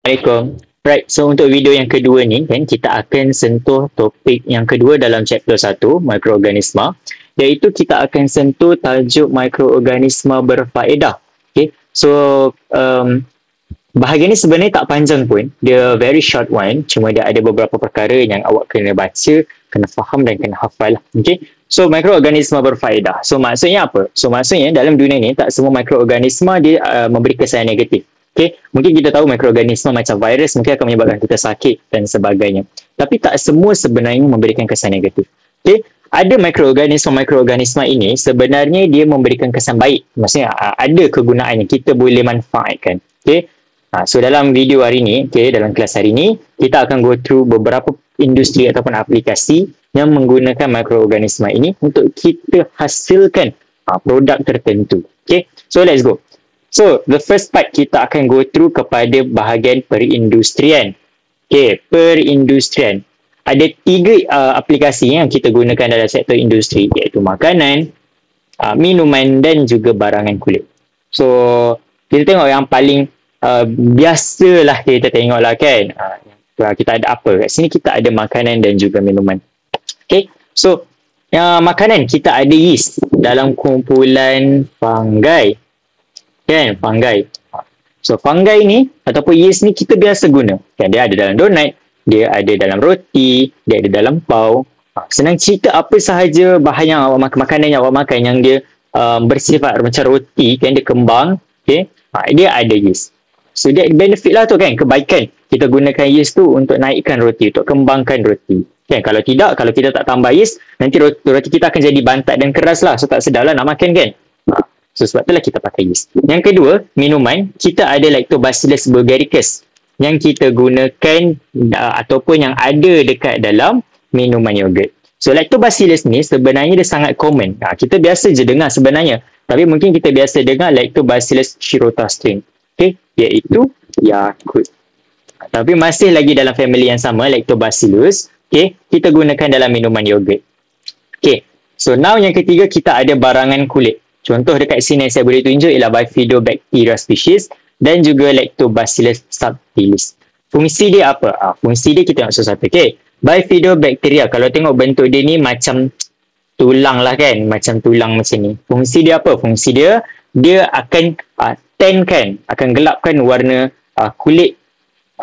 Assalamualaikum. Right, so untuk video yang kedua ni kan kita akan sentuh topik yang kedua dalam chapter 1, mikroorganisma, iaitu kita akan sentuh tajuk mikroorganisma berfaedah. Okay, so bahagian ni sebenarnya tak panjang pun, dia very short one, cuma dia ada beberapa perkara yang awak kena baca, kena faham dan kena hafal lah. Okay, so mikroorganisma berfaedah. So maksudnya apa? So maksudnya dalam dunia ni tak semua mikroorganisma dia memberi kesan negatif. Okay, mungkin kita tahu mikroorganisma macam virus mungkin akan menyebabkan kita sakit dan sebagainya. Tapi tak semua sebenarnya memberikan kesan negatif. Okay, ada mikroorganisma ini sebenarnya dia memberikan kesan baik. Maksudnya ada kegunaannya, kita boleh manfaatkan. Okay, so dalam video hari ini, okay, dalam kelas hari ini, kita akan go through beberapa industri ataupun aplikasi yang menggunakan mikroorganisma ini untuk kita hasilkan produk tertentu. Okay, so let's go. So, the first part kita akan go through kepada bahagian perindustrian. Okay, perindustrian. Ada 3 aplikasi yang kita gunakan dalam sektor industri, iaitu makanan, minuman dan juga barangan kulit. So, kita tengok yang paling biasalah kita tengok lah kan. Kita ada apa? Kat sini kita ada makanan dan juga minuman. Okay, so makanan kita ada yeast dalam kumpulan fungi. Kan, fungi. So, fungi ni ataupun yeast ni kita biasa guna. Kan, dia ada dalam donut, dia ada dalam roti, dia ada dalam pau. Senang cerita apa sahaja bahan yang awak makan, makanan yang awak makan yang dia bersifat macam roti, kan, dia kembang, okay, dia ada yeast. So, dia benefit lah tu kan, kebaikan. Kita gunakan yeast tu untuk naikkan roti, untuk kembangkan roti. Kan, kalau tidak, kalau kita tak tambah yeast, nanti roti kita akan jadi bantat dan keras lah. So, tak sedap lah nak makan kan. So, sebab itulah kita pakai yeast. Yang kedua, minuman, kita ada Lactobacillus bulgaricus yang kita gunakan ataupun yang ada dekat dalam minuman yogurt. So, Lactobacillus ni sebenarnya dia sangat common. Kita biasa je dengar sebenarnya. Tapi mungkin kita biasa dengar Lactobacillus shirotostring. Okay, iaitu Yakult. Tapi masih lagi dalam family yang sama, Lactobacillus. Okay, kita gunakan dalam minuman yogurt. Okay, so now yang ketiga kita ada barangan kulit. Contoh dekat sini yang saya boleh tunjuk ialah Bifidobacteria species dan juga Lactobacillus subtilis. Fungsi dia apa? Fungsi dia kita nak satu-satu. Okay. Bifidobacteria, kalau tengok bentuk dia ni macam tulang lah kan. Macam tulang macam ni. Fungsi dia apa? Fungsi dia, dia akan tan-kan, akan gelapkan warna kulit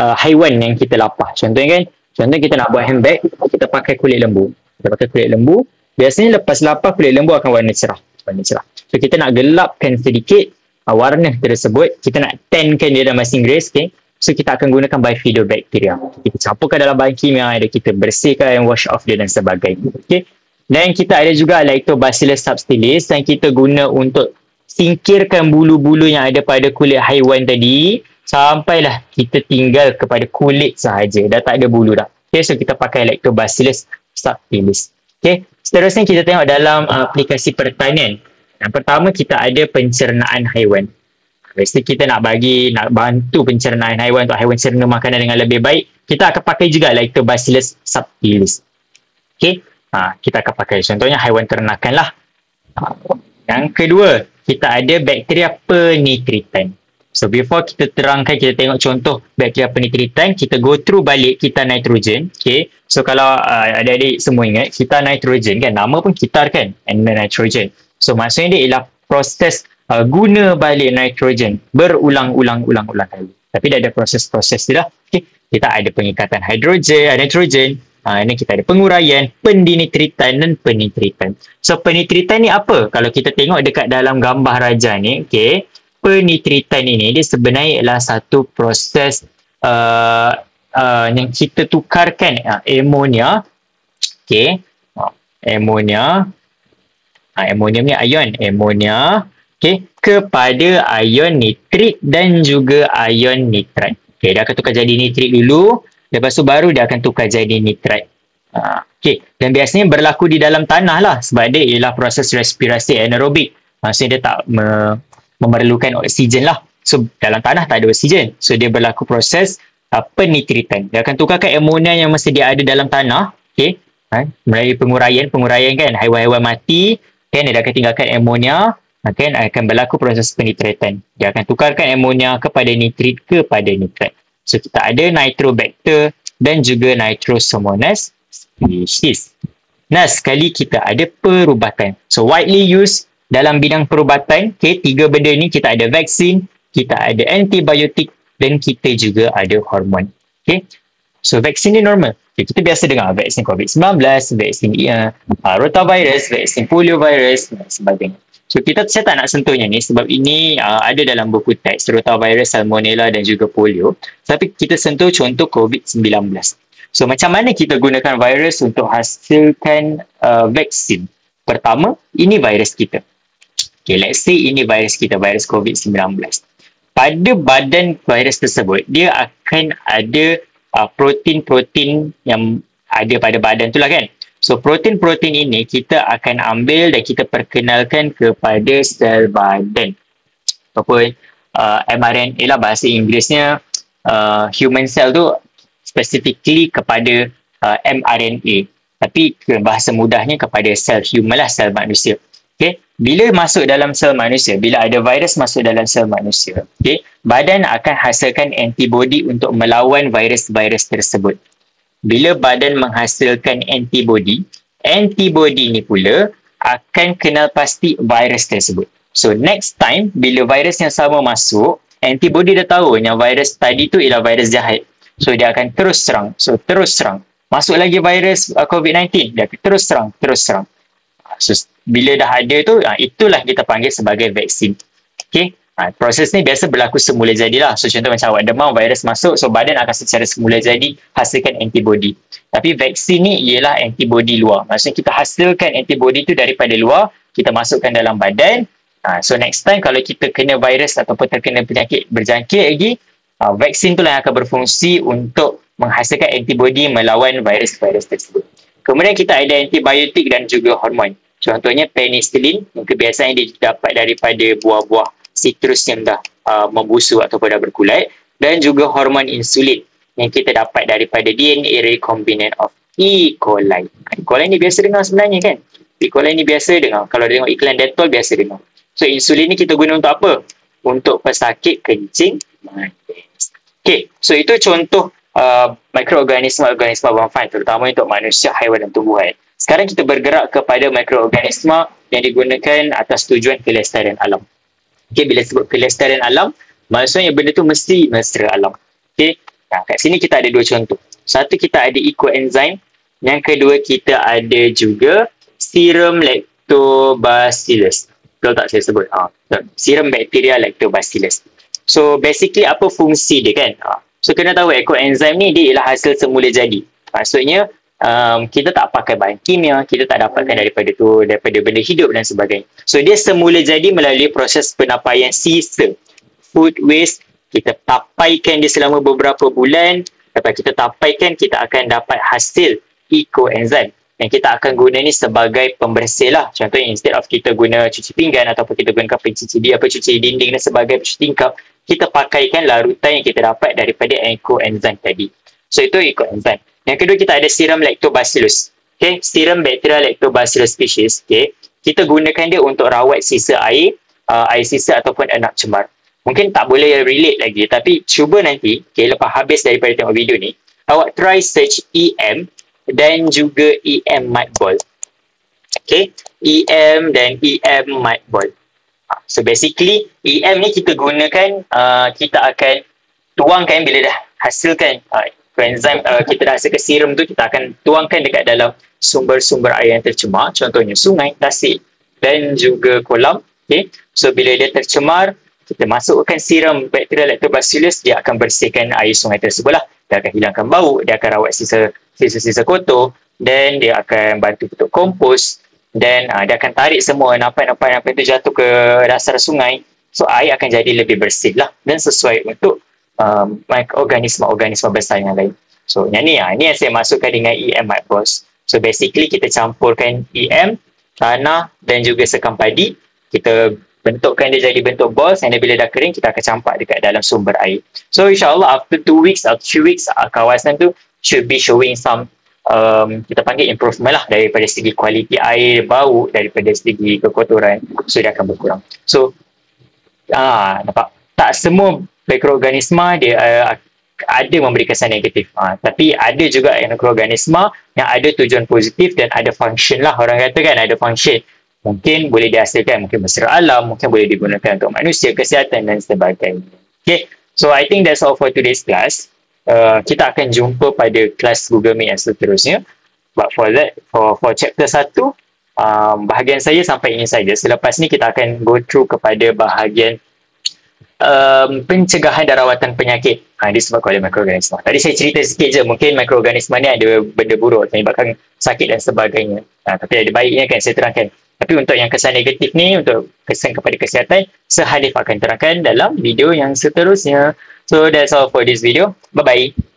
haiwan yang kita lapah. Contohnya kan, contohnya kita nak buat handbag, kita pakai kulit lembu. Kita pakai kulit lembu, biasanya lepas lapah kulit lembu akan warna cerah. So, kita nak gelapkan sedikit warna tersebut. Kita nak tan-kan dia dalam bahasa Inggeris. Okay? So, kita akan gunakan Bifidobacteria. Kita campurkan dalam bahan kimia, kita bersihkan, wash off dia dan sebagainya. Okay? Dan kita ada juga Lactobacillus subtilis yang kita guna untuk singkirkan bulu-bulu yang ada pada kulit haiwan tadi. Sampailah kita tinggal kepada kulit sahaja. Dah tak ada bulu dah. Okay? So, kita pakai Lactobacillus subtilis. Okay? Seterusnya kita tengok dalam aplikasi pertanian. Yang pertama kita ada pencernaan haiwan. Biasanya kita nak bantu pencernaan haiwan untuk haiwan cerna makanan dengan lebih baik. Kita akan pakai juga Lactobacillus subtilis. Okay, kita akan pakai contohnya haiwan ternakan lah. Yang kedua kita ada bakteria penitritan. So before kita terangkan, kita tengok contoh bakteria penitritan, kita go through balik kita nitrogen. Okay, so kalau adik-adik semua ingat, kita nitrogen kan, nama pun kitar kan, and nitrogen. So maksudnya dia ialah proses guna balik nitrogen berulang-ulang kali. Tapi dia ada proses-proses dia lah. Okay, kita ada pengikatan hidrogen, nitrogen, ini kita ada penguraian, pendinitritan dan penitritan. So penitritan ni apa? Kalau kita tengok dekat dalam gambar raja ni, okay, penitritan ini dia sebenarnya ialah satu proses yang kita tukarkan amonia, okay, amonia ni ion amonia, okay, kepada ion nitrit dan juga ion nitrat. Okay, dia akan tukar jadi nitrit dulu, lepas tu baru dia akan tukar jadi nitrat. Okay, dan biasanya berlaku di dalam tanah lah, sebab dia ialah proses respirasi anaerobik. Maksudnya dia tak memerlukan oksigen lah. So dalam tanah tak ada oksigen. So dia berlaku proses penitritan. Dia akan tukarkan amonia yang masih dia ada dalam tanah, okay, melalui penguraian kan, haiwan-haiwan mati kan, dia akan tinggalkan amonia, akan berlaku proses penitritan. Dia akan tukarkan amonia kepada nitrit kepada nitrat. So kita ada Nitrobacter dan juga Nitrosomonas species. Nah, sekali kita ada perubatan. So widely used dalam bidang perubatan, okay, 3 benda ni kita ada vaksin, kita ada antibiotik dan kita juga ada hormon. Okay. So vaksin ni normal. Okay, kita biasa dengar vaksin COVID-19, vaksin rotavirus, vaksin poliovirus dan sebagainya. So saya tak nak sentuhnya ni sebab ini ada dalam buku teks rotavirus, salmonella dan juga polio. Tapi kita sentuh contoh COVID-19. So macam mana kita gunakan virus untuk hasilkan vaksin? Pertama, ini virus kita. Okay, let's say ini virus kita, virus COVID-19. Pada badan virus tersebut, dia akan ada protein-protein yang ada pada badan tu lah kan. So protein-protein ini kita akan ambil dan kita perkenalkan kepada sel badan. Ataupun mRNA lah bahasa Inggerisnya, human cell tu specifically kepada mRNA. Tapi bahasa mudahnya kepada sel human lah, sel manusia. Okay. Bila masuk dalam sel manusia, bila ada virus masuk dalam sel manusia, okay, badan akan hasilkan antibody untuk melawan virus-virus tersebut. Bila badan menghasilkan antibody, antibody ni pula akan kenal pasti virus tersebut. So next time, bila virus yang sama masuk, antibody dah tahu yang virus tadi tu ialah virus jahat. So dia akan terus serang. So terus serang. Masuk lagi virus COVID-19, dia akan terus serang. So bila dah ada tu, itulah kita panggil sebagai vaksin. Okay. Proses ni biasa berlaku semula jadilah. So contoh macam awak demam, virus masuk, so badan akan secara semula jadi hasilkan antibody. Tapi vaksin ni ialah antibody luar. Maksudnya kita hasilkan antibody tu daripada luar, kita masukkan dalam badan. So next time kalau kita kena virus ataupun terkena penyakit berjangkit lagi, vaksin tu lah yang akan berfungsi untuk menghasilkan antibody melawan virus-virus tersebut. Kemudian kita ada antibiotik dan juga hormon. Contohnya penicillin, yang kebiasaan dia dapat daripada buah-buah sitrus yang dah membusuk ataupun dah berkulat, dan juga hormon insulin yang kita dapat daripada DNA recombinant of E. coli. E. coli ni biasa dengar sebenarnya kan? E. coli ni biasa dengar. Kalau tengok iklan Dettol biasa dengar. So insulin ni kita guna untuk apa? Untuk pesakit kencing manis. Okay, so itu contoh mikroorganisma-organisma bermanfaat terutama untuk manusia, haiwan dan tumbuhan. Sekarang kita bergerak kepada mikroorganisma yang digunakan atas tujuan kelestarian alam. Okay, bila sebut kelestarian alam, maksudnya benda tu mesti mesra alam. Okay, kat sini kita ada 2 contoh. Satu, kita ada ecoenzyme. Yang kedua, kita ada juga serum lactobacillus. Betul tak saya sebut? Serum bacteria lactobacillus. So basically apa fungsi dia kan? So kena tahu ecoenzyme ni dia ialah hasil semula jadi. Maksudnya kita tak pakai bahan kimia, kita tak dapatkan daripada benda hidup dan sebagainya. So dia semula jadi melalui proses penapaian sisa food waste. Kita tapaikan dia selama beberapa bulan. Lepas kita tapaikan, kita akan dapat hasil ecoenzyme yang kita akan guna ni sebagai pembersih lah. Contohnya instead of kita guna cuci pinggan ataupun kita gunakan cuci dinding dan sebagai cuci tingkap, kita pakaikan larutan yang kita dapat daripada ecoenzyme tadi. So itu ecoenzyme. Yang kedua, kita ada serum lactobacillus. Okay, serum bacteria lactobacillus species. Okay, kita gunakan dia untuk rawat sisa air sisa ataupun anak cemar. Mungkin tak boleh relate lagi, tapi cuba nanti, okay, lepas habis daripada tengok video ni, awak try search EM dan juga EM mud ball. Okay, EM dan EM mud ball. So basically EM ni kita gunakan, kita akan tuangkan bila dah hasilkan enzim, kita dah hasilkan serum tu, kita akan tuangkan dekat dalam sumber-sumber air yang tercemar, contohnya sungai, tasik dan juga kolam. Okay, so bila dia tercemar, kita masukkan serum bakteria lactobacillus, dia akan bersihkan air sungai tersebut lah. Dia akan hilangkan bau, dia akan rawat sisa-sisa kotor, dan dia akan bantu untuk kompos, dan dia akan tarik semua napai-napai itu jatuh ke dasar sungai. So air akan jadi lebih bersih lah dan sesuai untuk organisma-organisma besar yang lain. So yang ni yang saya masukkan dengan EM mud balls. So basically kita campurkan EM, tanah dan juga sekam padi. Kita bentukkan dia jadi bentuk balls, dan bila dah kering kita akan campak dekat dalam sumber air. So insyaAllah after 2 weeks atau 3 weeks, kawasan tu should be showing some kita panggil improvement lah daripada segi kualiti air, bau, daripada segi kekotoran. So dia akan berkurang. So nampak? Tak semua mikroorganisma dia ada memberi kesan negatif. Tapi ada juga mikroorganisma yang ada tujuan positif dan ada function lah, orang kata kan, ada function. Mungkin boleh dihasilkan, mungkin bersara alam, mungkin boleh digunakan untuk manusia, kesihatan dan sebagainya. Okay, so I think that's all for today's class. Kita akan jumpa pada kelas Google Meet yang seterusnya. But for that, for chapter 1, bahagian saya sampai ini saja. Selepas ni kita akan go through kepada bahagian pencegahan dan rawatan penyakit disebabkan oleh mikroorganisma. Tadi saya cerita sikit je, mungkin mikroorganisma ni ada benda buruk menyebabkan sakit dan sebagainya. Tapi ada baiknya kan saya terangkan. Tapi untuk yang kesan negatif ni, untuk kesan kepada kesihatan, Sir Hanif akan terangkan dalam video yang seterusnya. So that's all for this video. Bye-bye.